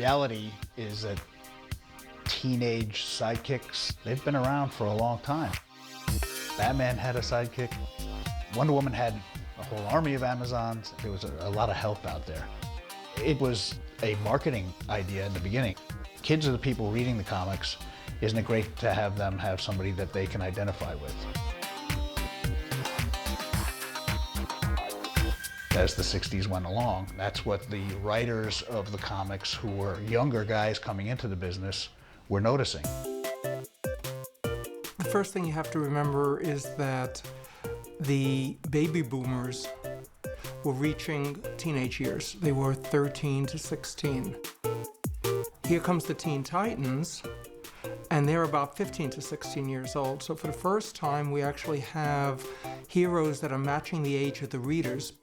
reality is that teenage sidekicks, they've been around for a long time. Batman had a sidekick. Wonder Woman had a whole army of Amazons. There was a lot of help out there. It was a marketing idea in the beginning. Kids are the people reading the comics. Isn't it great to have them have somebody that they can identify with? As the 60s went along, that's what the writers of the comics who were younger guys coming into the business were noticing. The first thing you have to remember is that the baby boomers were reaching teenage years. They were 13 to 16. Here comes the Teen Titans, and they're about 15 to 16 years old. So for the first time, we actually have heroes that are matching the age of the readers.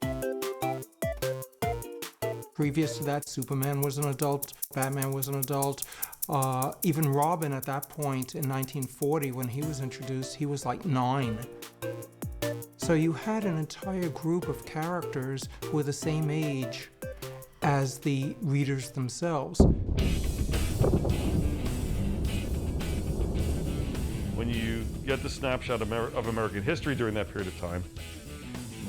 Previous to that, Superman was an adult, Batman was an adult. Even Robin at that point in 1940, when he was introduced, he was like 9. So you had an entire group of characters who were the same age as the readers themselves. When you get the snapshot of American history during that period of time,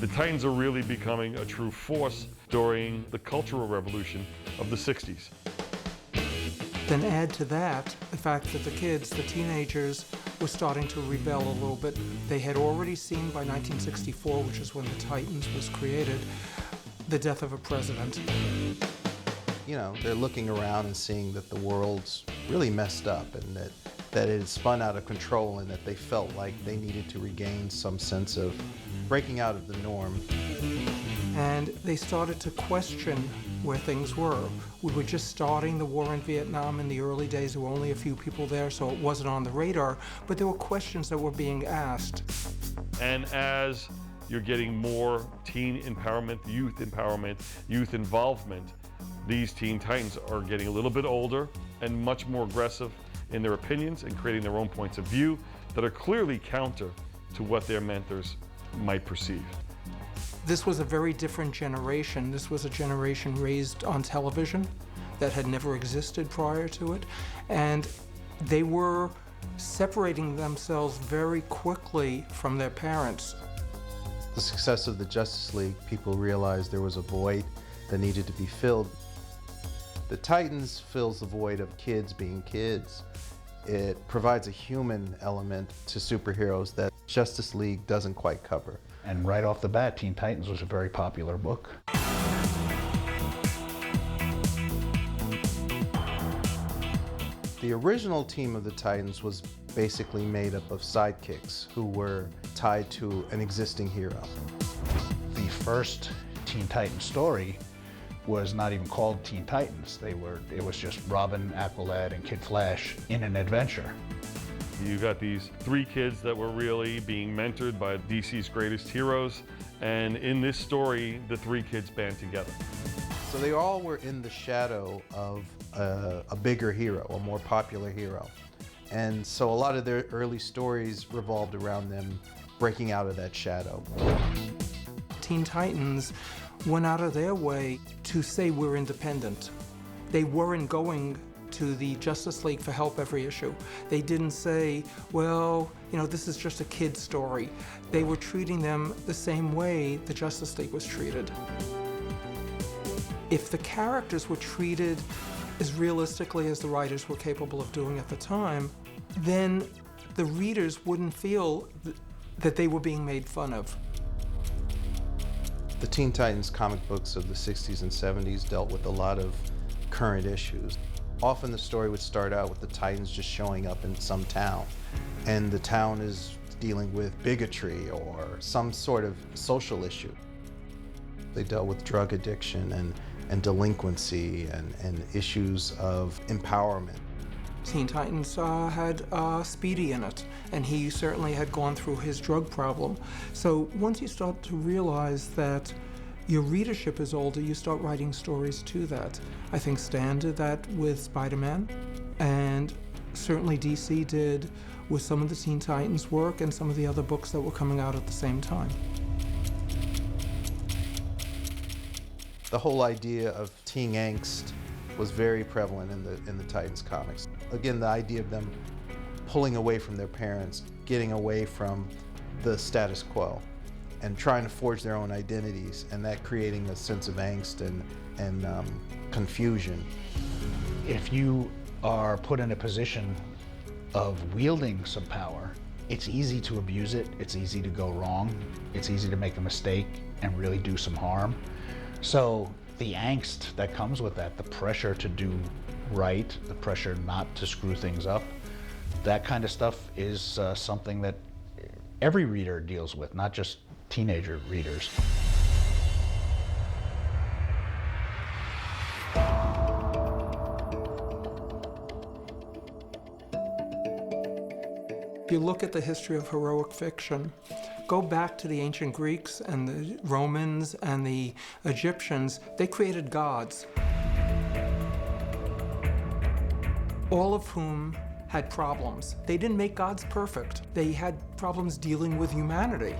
the Titans are really becoming a true force during the Cultural Revolution of the 60s. Then add to that the fact that the kids, the teenagers, were starting to rebel a little bit. They had already seen by 1964, which is when the Titans was created, the death of a president. You know, they're looking around and seeing that the world's really messed up and that it had spun out of control and that they felt like they needed to regain some sense of breaking out of the norm. And they started to question where things were. We were just starting the war in Vietnam in the early days. There were only a few people there, so it wasn't on the radar, but there were questions that were being asked. And as you're getting more teen empowerment, youth involvement, these Teen Titans are getting a little bit older and much more aggressive in their opinions and creating their own points of view that are clearly counter to what their mentors might perceive. This was a very different generation. This was a generation raised on television that had never existed prior to it, and they were separating themselves very quickly from their parents. The success of the Justice League, people realized there was a void that needed to be filled. The Titans fills the void of kids being kids. It provides a human element to superheroes that Justice League doesn't quite cover. And right off the bat, Teen Titans was a very popular book. The original team of the Titans was basically made up of sidekicks who were tied to an existing hero. The first Teen Titans story was not even called Teen Titans. It was just Robin, Aqualad, and Kid Flash in an adventure. You got these 3 kids that were really being mentored by DC's greatest heroes, and in this story, the 3 kids band together. So they all were in the shadow of a bigger hero, a more popular hero. And so a lot of their early stories revolved around them breaking out of that shadow. Teen Titans went out of their way to say we're independent. They weren't going to the Justice League for help every issue. They didn't say, well, you know, this is just a kid's story. They were treating them the same way the Justice League was treated. If the characters were treated as realistically as the writers were capable of doing at the time, then the readers wouldn't feel that they were being made fun of. The Teen Titans comic books of the 60s and 70s dealt with a lot of current issues. Often the story would start out with the Titans just showing up in some town, and the town is dealing with bigotry or some sort of social issue. They dealt with drug addiction and delinquency and issues of empowerment. Teen Titans had Speedy in it, and he certainly had gone through his drug problem. So once you start to realize that your readership is older, you start writing stories to that. I think Stan did that with Spider-Man, and certainly DC did with some of the Teen Titans work and some of the other books that were coming out at the same time. The whole idea of teen angst was very prevalent in the Titans comics. Again, the idea of them pulling away from their parents, getting away from the status quo, and trying to forge their own identities, and that creating a sense of angst and confusion. If you are put in a position of wielding some power, it's easy to abuse it, it's easy to go wrong, it's easy to make a mistake and really do some harm. So the angst that comes with that, the pressure to do right, the pressure not to screw things up, that kind of stuff is something that every reader deals with, not just teenager readers. If you look at the history of heroic fiction, go back to the ancient Greeks and the Romans and the Egyptians, they created gods, all of whom had problems. They didn't make gods perfect. They had problems dealing with humanity.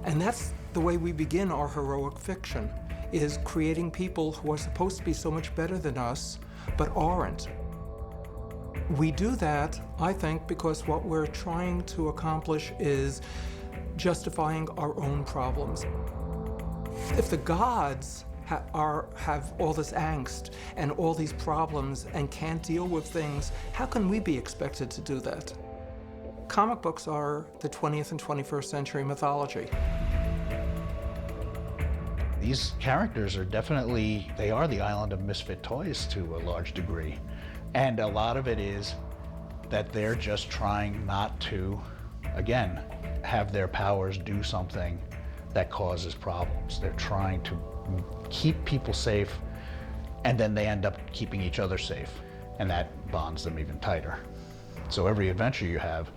And that's the way we begin our heroic fiction, is creating people who are supposed to be so much better than us, but aren't. We do that, I think, because what we're trying to accomplish is justifying our own problems. If the gods have all this angst and all these problems and can't deal with things, how can we be expected to do that? Comic books are the 20th and 21st century mythology. These characters are definitely, they are the island of misfit toys to a large degree. And a lot of it is that they're just trying not to, again, have their powers do something that causes problems. They're trying to keep people safe, and then they end up keeping each other safe, and that bonds them even tighter. So every adventure you have,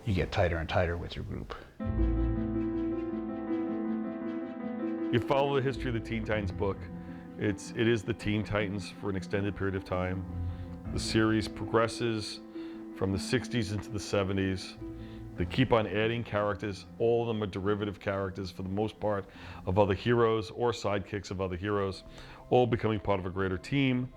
you get tighter and tighter with your group. You follow the history of the Teen Titans book. It is the Teen Titans for an extended period of time. The series progresses from the 60s into the 70s. They keep on adding characters. All of them are derivative characters for the most part of other heroes or sidekicks of other heroes, all becoming part of a greater team.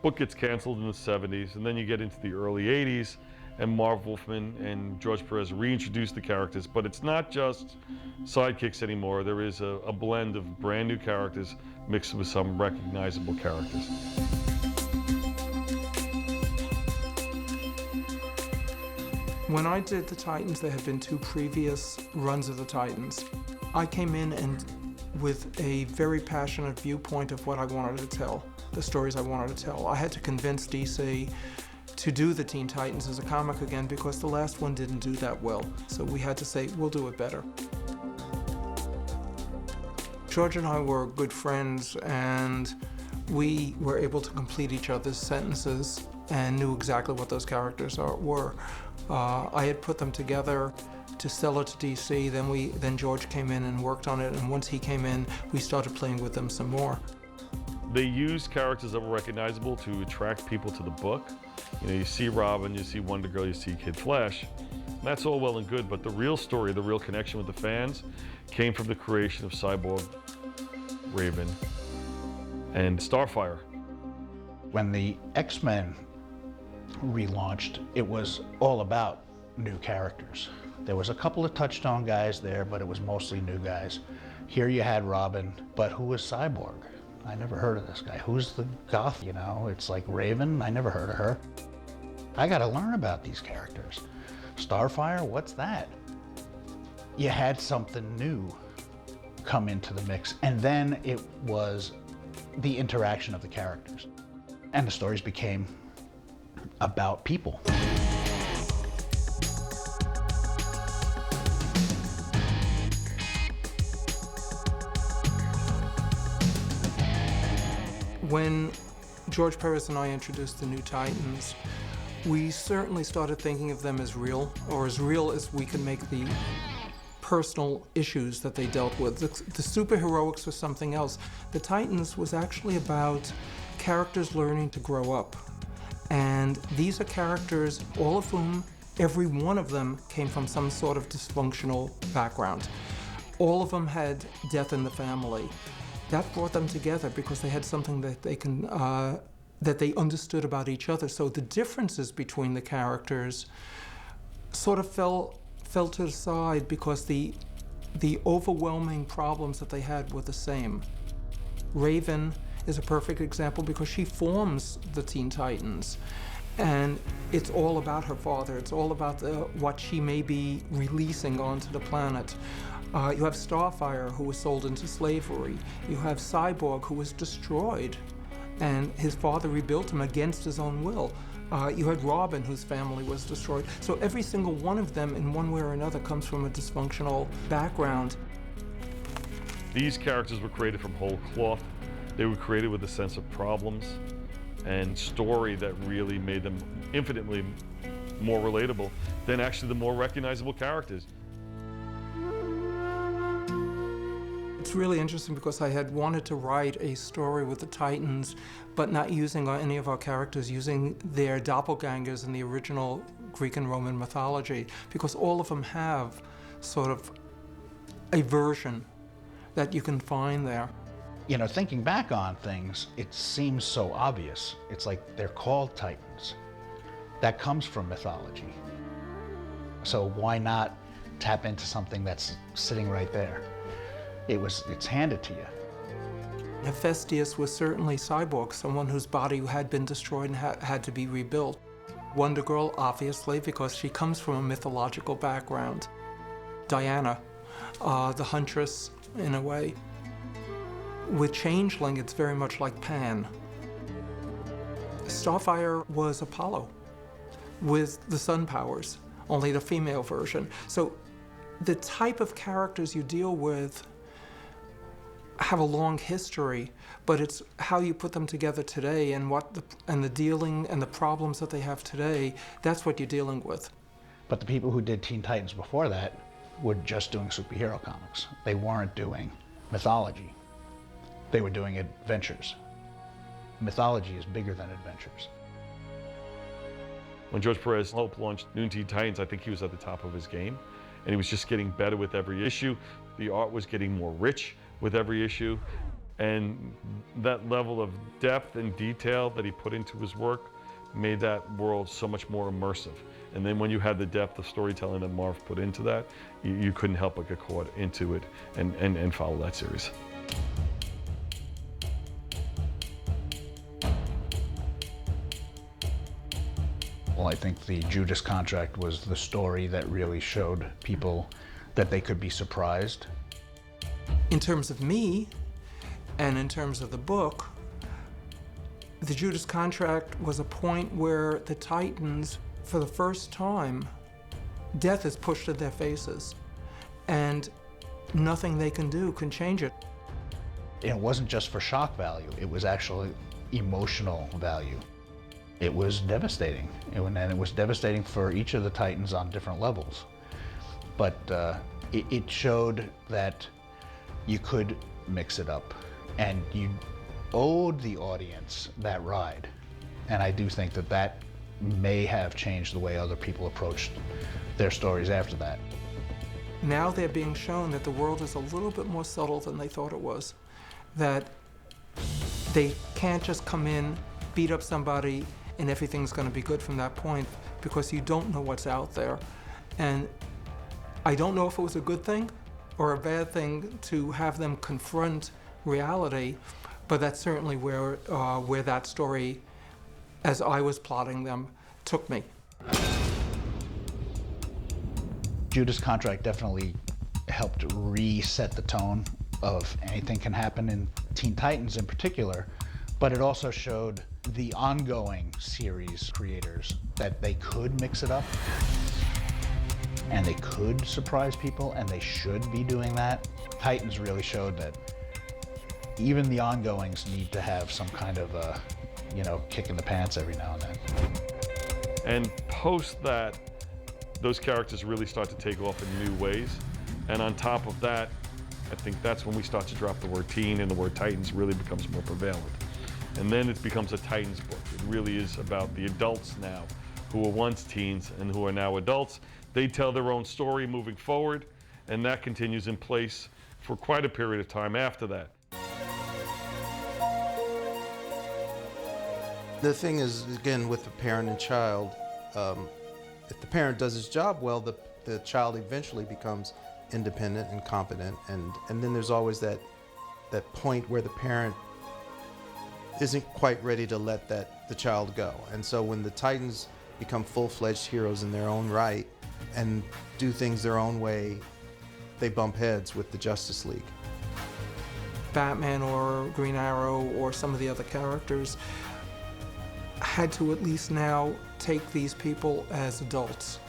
Book gets canceled in the 70s, and then you get into the early 80s, and Marv Wolfman and George Perez reintroduce the characters, but it's not just sidekicks anymore. There is a blend of brand new characters mixed with some recognizable characters. When I did the Titans, there had been 2 previous runs of the Titans. I came in and with a very passionate viewpoint of what I wanted to tell, the stories I wanted to tell. I had to convince DC to do the Teen Titans as a comic again because the last one didn't do that well. So we had to say, we'll do it better. George and I were good friends, and we were able to complete each other's sentences and knew exactly what those characters were. I had put them together to sell it to DC, then George came in and worked on it, and once he came in, we started playing with them some more. They used characters that were recognizable to attract people to the book. You know, you see Robin, you see Wonder Girl, you see Kid Flash. That's all well and good, but the real story, the real connection with the fans came from the creation of Cyborg, Raven, and Starfire. When the X-Men relaunched, it was all about new characters. There was a couple of touchstone guys there, but it was mostly new guys. Here you had Robin, but who was Cyborg? I never heard of this guy. Who's the goth, you know? It's like Raven, I never heard of her. I gotta learn about these characters. Starfire, what's that? You had something new come into the mix, and then it was the interaction of the characters. And the stories became about people. When George Perez and I introduced the New Titans, we certainly started thinking of them as real, or as real as we could make the personal issues that they dealt with. The superheroics was something else. The Titans was actually about characters learning to grow up. And these are characters, all of whom, every one of them came from some sort of dysfunctional background. All of them had death in the family. That brought them together because they had something that they can that they understood about each other. So the differences between the characters sort of fell to the side because the overwhelming problems that they had were the same. Raven is a perfect example because she forms the Teen Titans. And it's all about her father. It's all about what she may be releasing onto the planet. You have Starfire, who was sold into slavery. You have Cyborg, who was destroyed, and his father rebuilt him against his own will. You had Robin, whose family was destroyed. So every single one of them, in one way or another, comes from a dysfunctional background. These characters were created from whole cloth. They were created with a sense of problems and story that really made them infinitely more relatable than actually the more recognizable characters. It's really interesting because I had wanted to write a story with the Titans, but not using any of our characters, using their doppelgangers in the original Greek and Roman mythology, because all of them have sort of a version that you can find there. You know, thinking back on things, it seems so obvious. It's like they're called Titans. That comes from mythology. So why not tap into something that's sitting right there? It's handed to you. Hephaestus was certainly Cyborg, someone whose body had been destroyed and had to be rebuilt. Wonder Girl, obviously, because she comes from a mythological background. Diana, the Huntress, in a way. With Changeling, it's very much like Pan. Starfire was Apollo with the sun powers, only the female version. So the type of characters you deal with have a long history, but it's how you put them together today and the dealing and the problems that they have today, that's what you're dealing with. But the people who did Teen Titans before that were just doing superhero comics. They weren't doing mythology. They were doing adventures. Mythology is bigger than adventures. When George Perez Hope launched New Teen Titans, I think he was at the top of his game, and he was just getting better with every issue. The art was getting more rich with every issue, and that level of depth and detail that he put into his work made that world so much more immersive. And then when you had the depth of storytelling that Marv put into that, you couldn't help but get caught into it and follow that series. Well, I think the Judas Contract was the story that really showed people that they could be surprised. In terms of me, and in terms of the book, the Judas Contract was a point where the Titans, for the first time, death is pushed in their faces, and nothing they can do can change it. And it wasn't just for shock value, it was actually emotional value. It was devastating, and it was devastating for each of the Titans on different levels. But it showed that you could mix it up, and you owed the audience that ride. And I do think that that may have changed the way other people approached their stories after that. Now they're being shown that the world is a little bit more subtle than they thought it was. That they can't just come in, beat up somebody, and everything's going to be good from that point, because you don't know what's out there. And I don't know if it was a good thing or a bad thing to have them confront reality, but that's certainly where that story, as I was plotting them, took me. Judas Contract definitely helped reset the tone of anything can happen in Teen Titans in particular, but it also showed the ongoing series creators that they could mix it up and they could surprise people, and they should be doing that. Titans really showed that even the ongoings need to have some kind of a, kick in the pants every now and then. And post that, those characters really start to take off in new ways. And on top of that, I think that's when we start to drop the word teen and the word Titans really becomes more prevalent. And then it becomes a Titans book. It really is about the adults now who were once teens and who are now adults. They tell their own story moving forward, and that continues in place for quite a period of time after that. The thing is, again, with the parent and child, if the parent does his job well, the child eventually becomes independent and competent, and then there's always that point where the parent isn't quite ready to let the child go. And so when the Titans become full-fledged heroes in their own right and do things their own way, they bump heads with the Justice League. Batman or Green Arrow or some of the other characters had to at least now take these people as adults.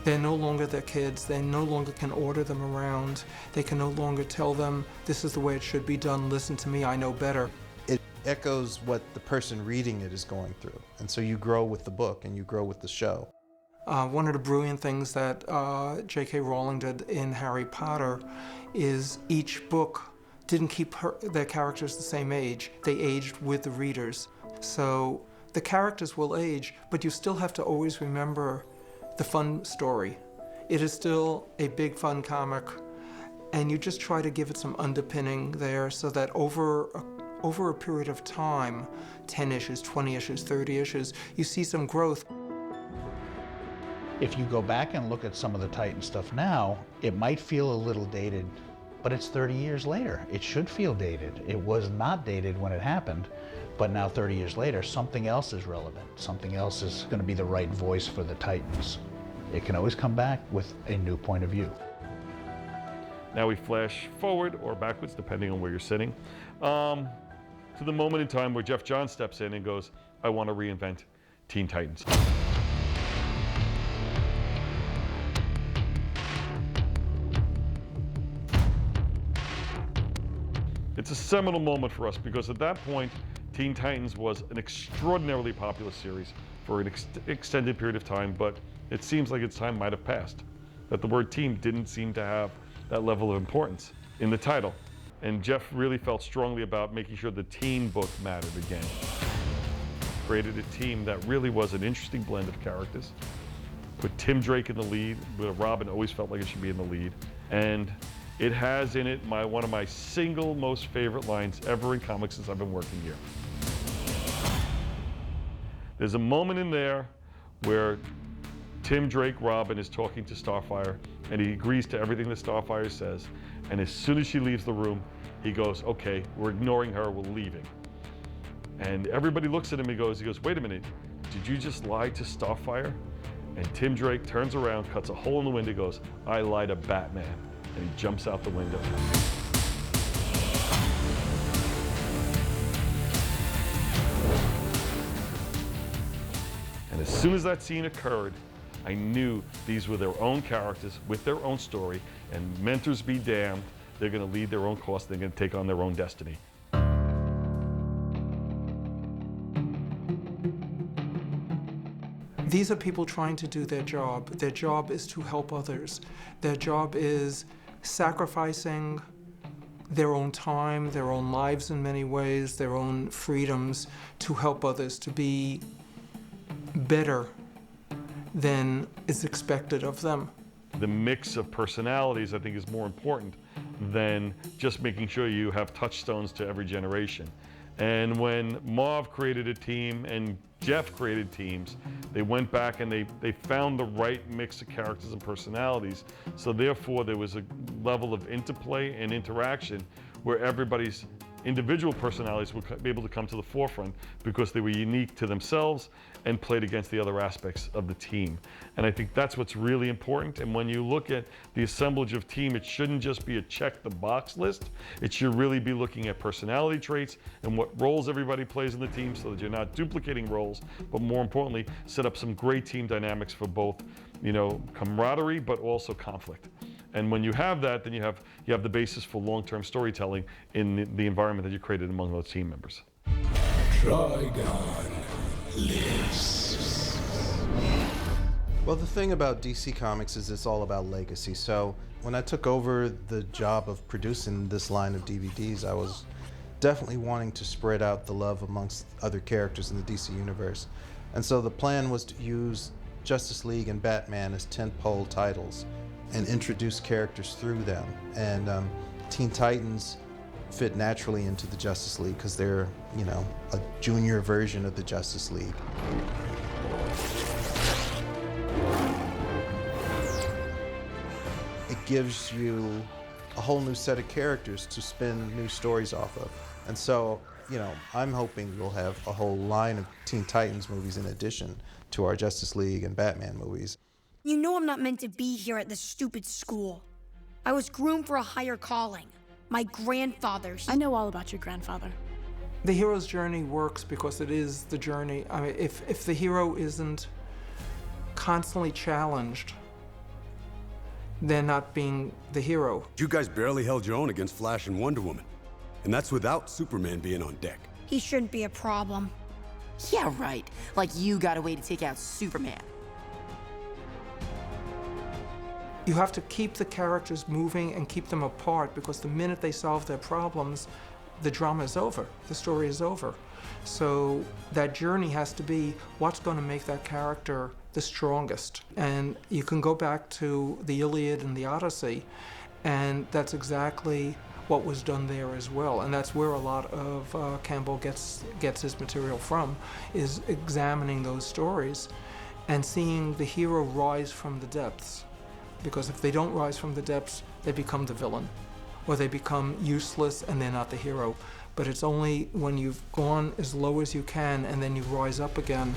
They're no longer their kids. They no longer can order them around. They can no longer tell them, this is the way it should be done, listen to me, I know better. It echoes what the person reading it is going through. And so you grow with the book and you grow with the show. One of the brilliant things that J.K. Rowling did in Harry Potter is each book didn't keep their characters the same age. They aged with the readers. So the characters will age, but you still have to always remember the fun story. It is still a big fun comic, and you just try to give it some underpinning there so that over a period of time, 10 issues, 20 issues, 30 issues, you see some growth. If you go back and look at some of the Titan stuff now, it might feel a little dated, but it's 30 years later. It should feel dated. It was not dated when it happened, but now 30 years later, something else is relevant. Something else is going to be the right voice for the Titans. It can always come back with a new point of view. Now we flash forward or backwards, depending on where you're sitting, to the moment in time where Jeff Johns steps in and goes, I want to reinvent Teen Titans. It's a seminal moment for us because at that point, Teen Titans was an extraordinarily popular series for an extended period of time, but it seems like its time might have passed. That the word teen didn't seem to have that level of importance in the title. And Jeff really felt strongly about making sure the teen book mattered again. Created a team that really was an interesting blend of characters. Put Tim Drake in the lead, where Robin always felt like it should be in the lead. And it has in it one of my single most favorite lines ever in comics since I've been working here. There's a moment in there where Tim Drake Robin is talking to Starfire and he agrees to everything that Starfire says, and as soon as she leaves the room, he goes, okay, we're ignoring her, we're leaving. And everybody looks at him and he goes, wait a minute, did you just lie to Starfire? And Tim Drake turns around, cuts a hole in the window, goes, I lied to Batman. And he jumps out the window. And as soon as that scene occurred, I knew these were their own characters with their own story, and mentors be damned, they're going to lead their own course, they're going to take on their own destiny. These are people trying to do their job. Their job is to help others. Their job is sacrificing their own time, their own lives in many ways, their own freedoms to help others to be better than is expected of them. The mix of personalities, I think, is more important than just making sure you have touchstones to every generation. And when Marv created a team and Jeff created teams, they went back and they found the right mix of characters and personalities. So therefore, there was a level of interplay and interaction where everybody's individual personalities would be able to come to the forefront because they were unique to themselves and played against the other aspects of the team. And I think that's what's really important. And when you look at the assemblage of team, it shouldn't just be a check the box list. It should really be looking at personality traits and what roles everybody plays in the team so that you're not duplicating roles, but more importantly, set up some great team dynamics for both, camaraderie, but also conflict. And when you have that, then you have the basis for long-term storytelling in the environment that you created among those team members. Trigon lives. Well, the thing about DC Comics is it's all about legacy. So when I took over the job of producing this line of DVDs, I was definitely wanting to spread out the love amongst other characters in the DC universe. And so the plan was to use Justice League and Batman as tentpole titles and introduce characters through them. And Teen Titans fit naturally into the Justice League because they're, you know, a junior version of the Justice League. It gives you a whole new set of characters to spin new stories off of. And so, you know, I'm hoping we'll have a whole line of Teen Titans movies in addition to our Justice League and Batman movies. You know I'm not meant to be here at this stupid school. I was groomed for a higher calling. My grandfather's. I know all about your grandfather. The hero's journey works because it is the journey. I mean, if the hero isn't constantly challenged, they're not being the hero. You guys barely held your own against Flash and Wonder Woman. And that's without Superman being on deck. He shouldn't be a problem. Yeah, right. Like you got a way to take out Superman. You have to keep the characters moving and keep them apart because the minute they solve their problems, the drama is over, the story is over. So that journey has to be what's going to make that character the strongest. And you can go back to the Iliad and the Odyssey, and that's exactly what was done there as well. And that's where a lot of Campbell gets his material from, is examining those stories and seeing the hero rise from the depths. Because if they don't rise from the depths, they become the villain, or they become useless and they're not the hero. But it's only when you've gone as low as you can and then you rise up again,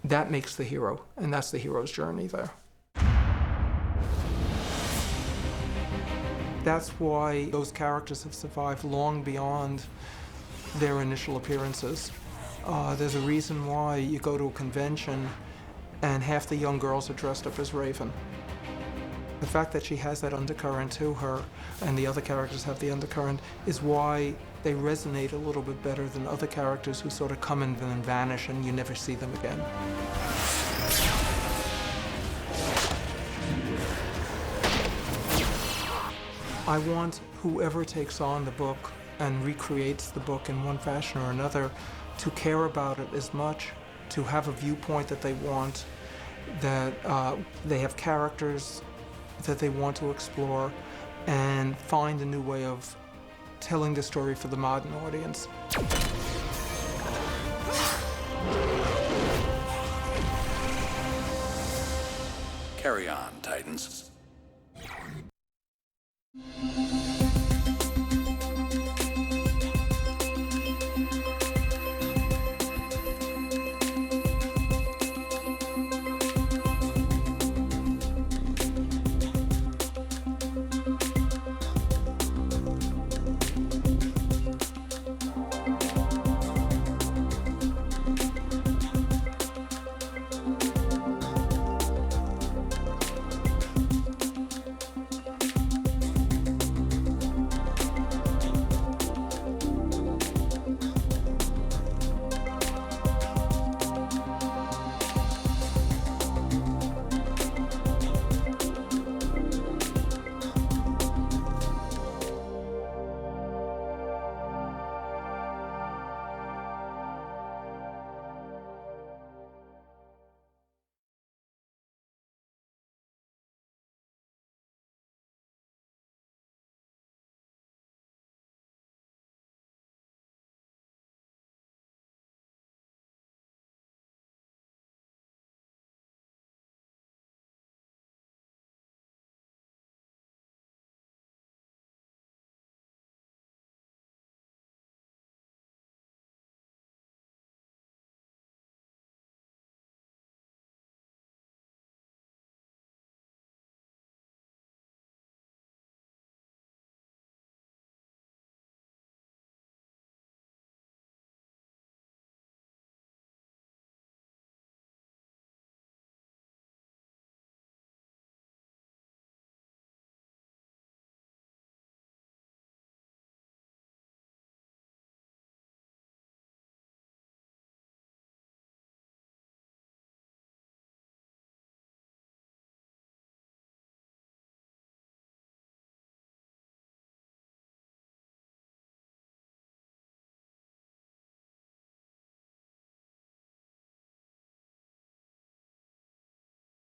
that makes the hero, and that's the hero's journey there. That's why those characters have survived long beyond their initial appearances. There's a reason why you go to a convention and half the young girls are dressed up as Raven. The fact that she has that undercurrent to her, and the other characters have the undercurrent, is why they resonate a little bit better than other characters who sort of come and then vanish and you never see them again. I want whoever takes on the book and recreates the book in one fashion or another to care about it as much, to have a viewpoint that they want, that they have characters that they want to explore, and find a new way of telling the story for the modern audience. Carry on, Titans.